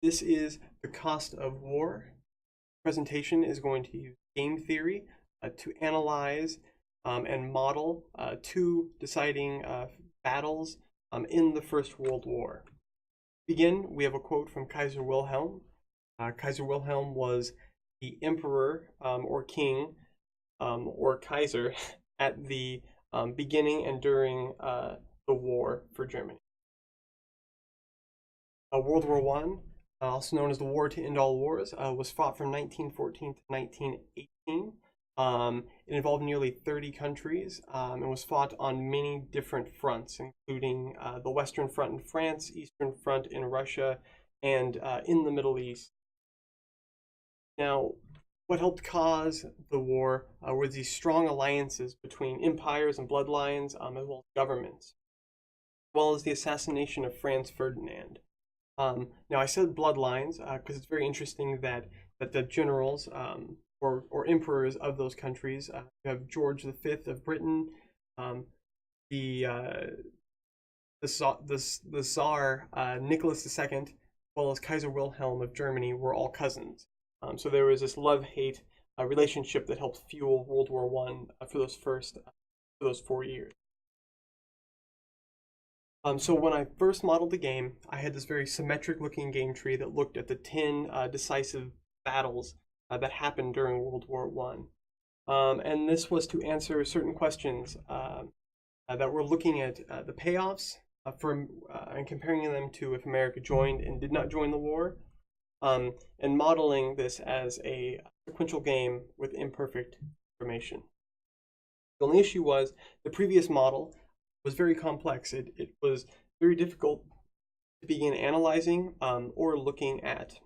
This is the cost of war. The presentation is going to use game theory to analyze and model two deciding battles in the First World War. To begin, we have a quote from Kaiser Wilhelm. Kaiser Wilhelm was the emperor or king or Kaiser at the beginning and during the war for Germany. World War I, also known as the War to End All Wars, was fought from 1914 to 1918. It involved nearly 30 countries and was fought on many different fronts, including the Western Front in France, Eastern Front in Russia, and in the Middle East. Now, what helped cause the war were these strong alliances between empires and bloodlines, as well as governments, as well as the assassination of Franz Ferdinand. Now, I said bloodlines because it's very interesting that the generals or emperors of those countries, you have George V of Britain, the Tsar Nicholas II, as well as Kaiser Wilhelm of Germany, were all cousins. So there was this love-hate relationship that helped fuel World War I for those 4 years. So when I first modeled the game, I had this very symmetric-looking game tree that looked at the 10 decisive battles that happened during World War I. And this was to answer certain questions that were looking at the payoffs and comparing them to if America joined and did not join the war, and modeling this as a sequential game with imperfect information. The only issue was the previous model was very complex. It was very difficult to begin analyzing or looking at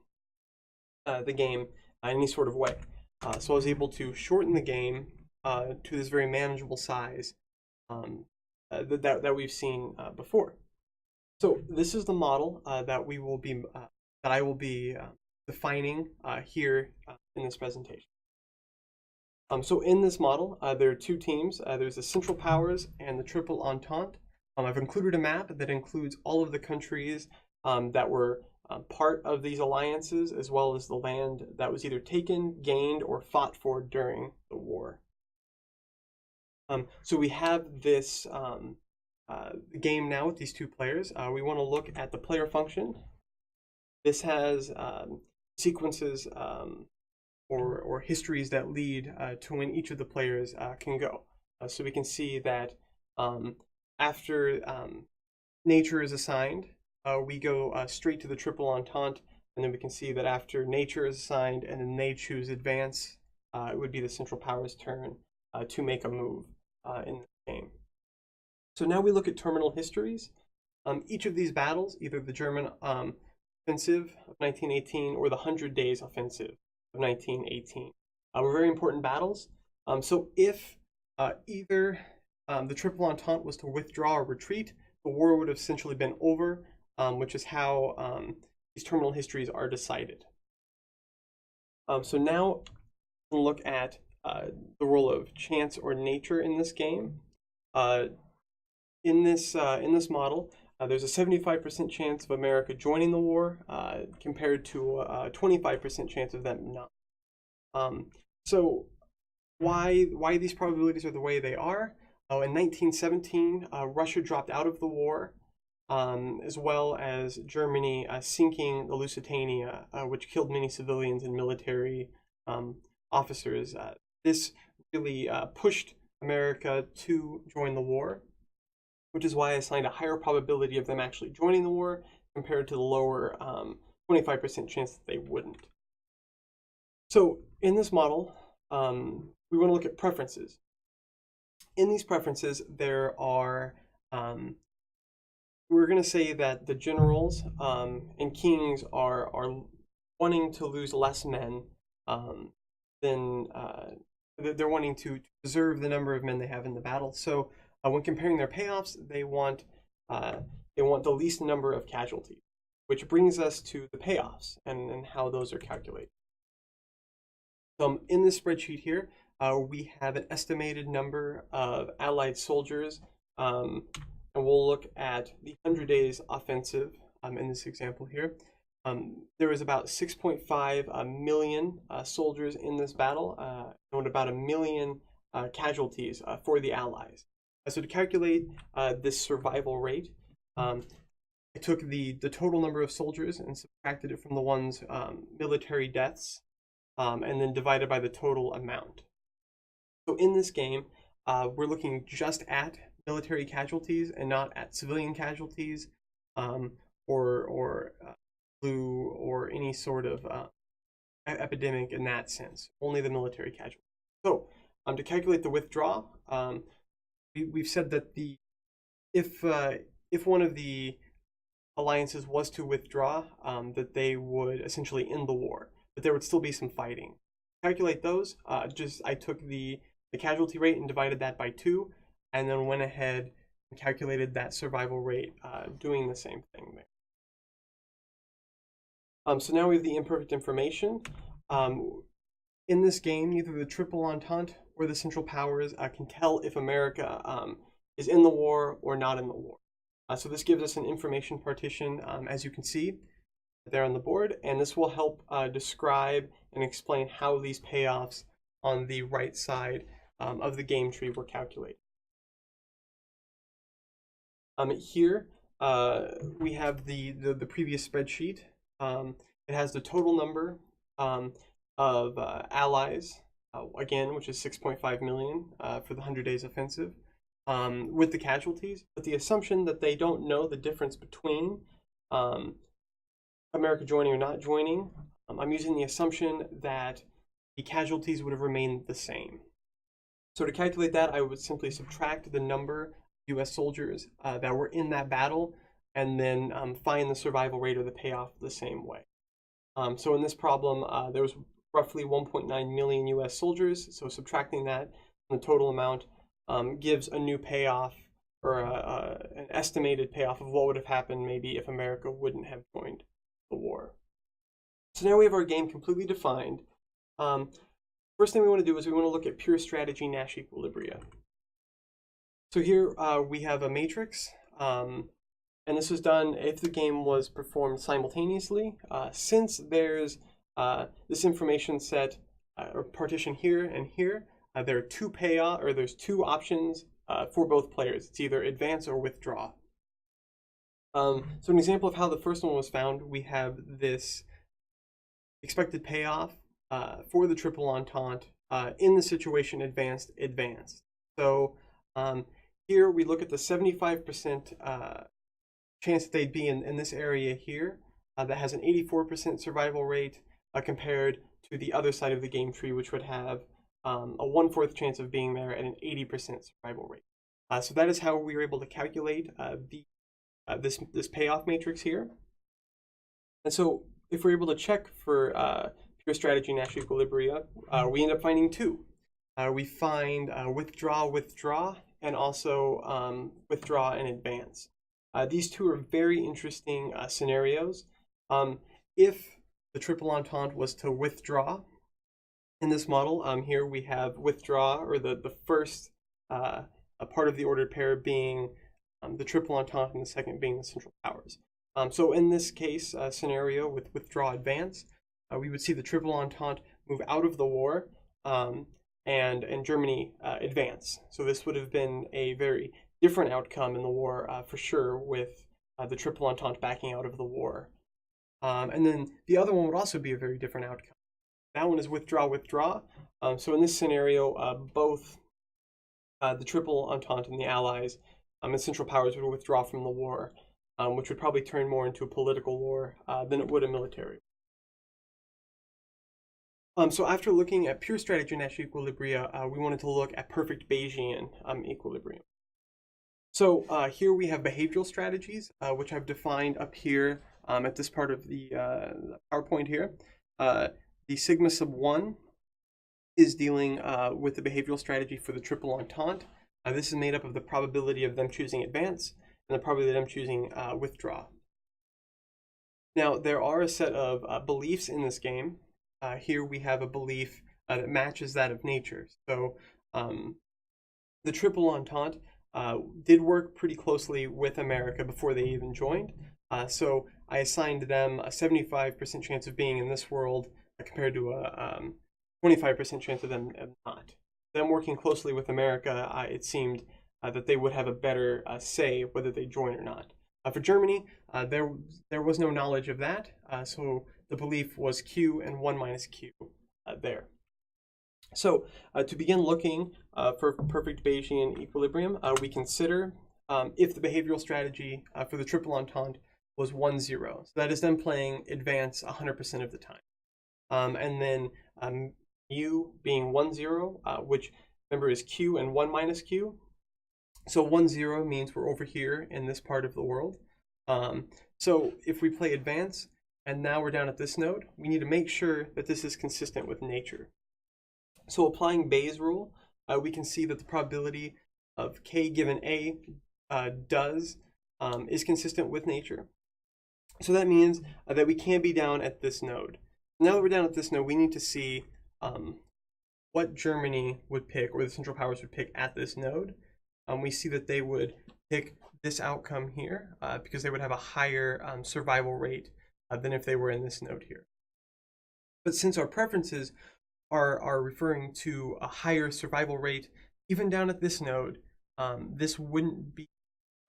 the game in any sort of way. So I was able to shorten the game to this very manageable size that we've seen before. So this is the model that I will be defining here in this presentation. So in this model, there are two teams. There's the Central Powers and the Triple Entente. I've included a map that includes all of the countries that were part of these alliances, as well as the land that was either taken, gained, or fought for during the war. So we have this game now with these two players. We want to look at the player function. This has sequences or histories that lead to when each of the players can go. So we can see that after nature is assigned, we go straight to the Triple Entente, and then we can see that after nature is assigned and then they choose advance, it would be the Central Powers' turn to make a move in the game. So now we look at terminal histories. Each of these battles, either the German offensive of 1918 or the 100 Days offensive of 1918, were very important battles. So if either the Triple Entente was to withdraw or retreat, the war would have essentially been over, which is how these terminal histories are decided. So now we'll look at the role of chance or nature in this game. In this model, there's a 75% chance of America joining the war compared to a 25% chance of them not. So why these probabilities are the way they are? In 1917, Russia dropped out of the war, as well as Germany sinking the Lusitania, which killed many civilians and military officers. This really pushed America to join the war, which is why I assigned a higher probability of them actually joining the war compared to the lower 25% chance that they wouldn't. So in this model, we want to look at preferences. In these preferences, there are, we're going to say that the generals and kings are wanting to lose less men than, they're wanting to preserve the number of men they have in the battle. So when comparing their payoffs, they want the least number of casualties, which brings us to the payoffs and how those are calculated. So in this spreadsheet here, we have an estimated number of Allied soldiers, and we'll look at the 100 Days offensive in this example here. There was about 6.5 million soldiers in this battle, and about 1 million casualties for the Allies. So to calculate this survival rate, I took the total number of soldiers and subtracted it from the one's military deaths, and then divided by the total amount. So in this game, we're looking just at military casualties and not at civilian casualties, or flu or any sort of epidemic in that sense. Only the military casualties. So to calculate the withdraw, we've said that if one of the alliances was to withdraw, that they would essentially end the war, but there would still be some fighting. To calculate those, I took the casualty rate and divided that by 2, and then went ahead and calculated that survival rate, doing the same thing there. So now we have the imperfect information. In this game, neither the Triple Entente or the Central Powers can tell if America is in the war or not in the war. So this gives us an information partition, as you can see there on the board, and this will help describe and explain how these payoffs on the right side of the game tree were calculated. Here we have the previous spreadsheet. It has the total number of allies, again, which is 6.5 million for the 100 Days Offensive, with the casualties, but the assumption that they don't know the difference between America joining or not joining, I'm using the assumption that the casualties would have remained the same. So to calculate that, I would simply subtract the number of US soldiers that were in that battle, and then find the survival rate or the payoff the same way. So in this problem, there was roughly 1.9 million US soldiers, so subtracting that from the total amount gives a new payoff, or an estimated payoff of what would have happened maybe if America wouldn't have joined the war. So now we have our game completely defined. First thing we want to do is we want to look at pure strategy Nash Equilibria. So here we have a matrix, and this was done if the game was performed simultaneously. Since there's this information set or partition here and here, there are there's two options for both players. It's either advance or withdraw. So an example of how the first one was found, we have this expected payoff for the Triple Entente in the situation advanced. So here we look at the 75% chance that they'd be in this area here that has an 84% survival rate compared to the other side of the game tree, which would have a 1/4 chance of being there at an 80% survival rate. So that is how we were able to calculate this payoff matrix here. And so if we're able to check for pure strategy Nash Equilibria, we end up finding 2. We find withdraw, and also withdraw and advance. These 2 are very interesting scenarios. If the Triple Entente was to withdraw in this model, here we have withdraw, or the first a part of the ordered pair being the Triple Entente, and the second being the Central Powers. So in this case scenario with withdraw advance, we would see the Triple Entente move out of the war, and Germany advance. So this would have been a very different outcome in the war for sure, with the Triple Entente backing out of the war. And then the other one would also be a very different outcome. That one is withdraw. So in this scenario, both the Triple Entente and the Allies and Central Powers would withdraw from the war, which would probably turn more into a political war than it would a military. So after looking at pure strategy Nash Equilibria, we wanted to look at perfect Bayesian equilibrium. So here we have behavioral strategies, which I've defined up here at this part of the PowerPoint here. The sigma sub 1 is dealing with the behavioral strategy for the Triple Entente. This is made up of the probability of them choosing advance and the probability of them choosing withdraw. Now, there are a set of beliefs in this game. Here we have a belief that matches that of nature. So the Triple Entente did work pretty closely with America before they even joined. So I assigned them a 75% chance of being in this world compared to a 25% chance of them not. Them working closely with America, it seemed that they would have a better say whether they join or not. For Germany, there was no knowledge of that, so the belief was Q and 1 minus Q there. So to begin looking for perfect Bayesian equilibrium, we consider if the behavioral strategy for the triple entente was 1, 0. So that is them playing advance 100% of the time. And then mu being 1, 0, which remember is Q and 1 minus Q. So 1, 0 means we're over here in this part of the world. So if we play advance and now we're down at this node, we need to make sure that this is consistent with nature. So applying Bayes' rule, we can see that the probability of k given a is consistent with nature. So that means that we can't be down at this node. Now that we're down at this node, we need to see what Germany would pick, or the Central Powers would pick at this node. We see that they would pick this outcome here because they would have a higher survival rate than if they were in this node here. But since our preferences are referring to a higher survival rate, even down at this node, this wouldn't be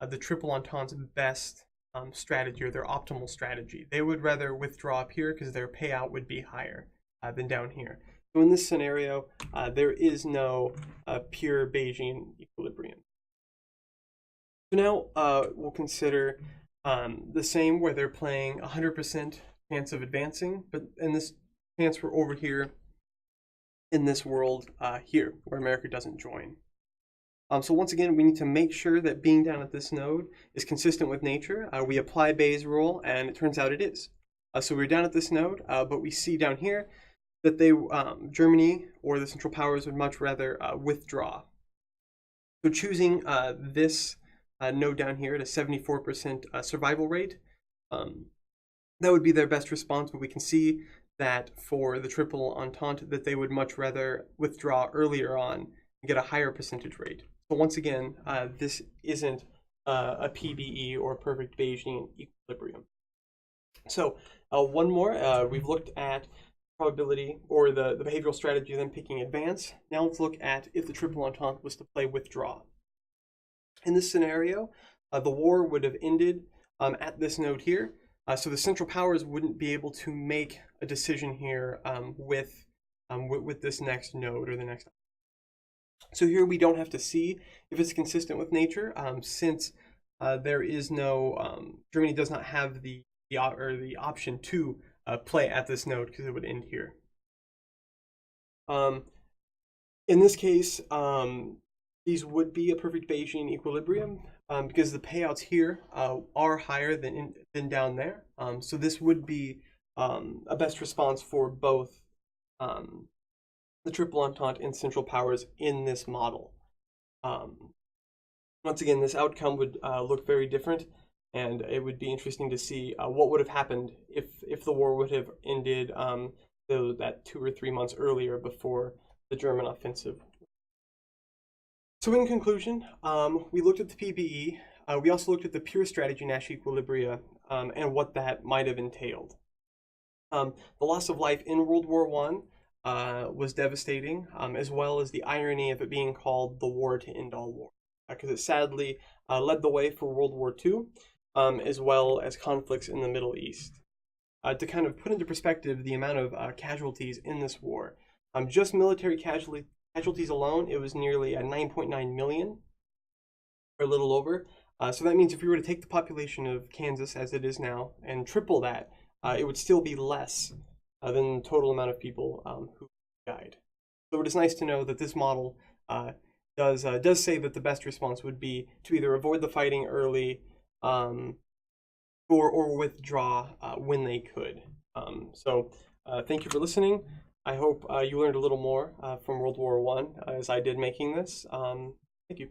the triple entente's best strategy or their optimal strategy. They would rather withdraw up here because their payout would be higher than down here. So in this scenario, there is no pure Bayesian equilibrium. So now we'll consider the same where they're playing 100% chance of advancing, but in this chance we're over here in this world here, where America doesn't join. So once again, we need to make sure that being down at this node is consistent with nature. We apply Bayes' rule, and it turns out it is. So we're down at this node, but we see down here that Germany or the Central Powers would much rather withdraw. So choosing this node down here at a 74% survival rate, that would be their best response, but we can see that for the triple entente that they would much rather withdraw earlier on and get a higher percentage rate. So once again, this isn't a PBE or perfect Bayesian equilibrium. So one more, we've looked at probability or the behavioral strategy of them picking advance. Now let's look at if the triple entente was to play withdraw. In this scenario, the war would have ended at this node here. So the Central Powers wouldn't be able to make a decision here with this next node or the next. So here we don't have to see if it's consistent with nature since there is no, Germany does not have the option to play at this node because it would end here. In this case, these would be a perfect Bayesian equilibrium because the payouts here are higher than down there. So this would be a best response for both the triple entente and Central Powers in this model. Once again, this outcome would look very different, and it would be interesting to see what would have happened if the war would have ended that 2 or 3 months earlier before the German offensive. So in conclusion, we looked at the PBE. We also looked at the pure strategy Nash Equilibria and what that might have entailed. The loss of life in World War I was devastating, as well as the irony of it being called the war to end all war, because it sadly led the way for World War II, as well as conflicts in the Middle East. To kind of put into perspective the amount of casualties in this war, just military casualties alone, it was nearly 9.9 million, or a little over. So that means if we were to take the population of Kansas as it is now and triple that, it would still be less than the total amount of people who died. So it is nice to know that this model does say that the best response would be to either avoid the fighting early or withdraw when they could. So thank you for listening. I hope you learned a little more from World War I as I did making this. Thank you.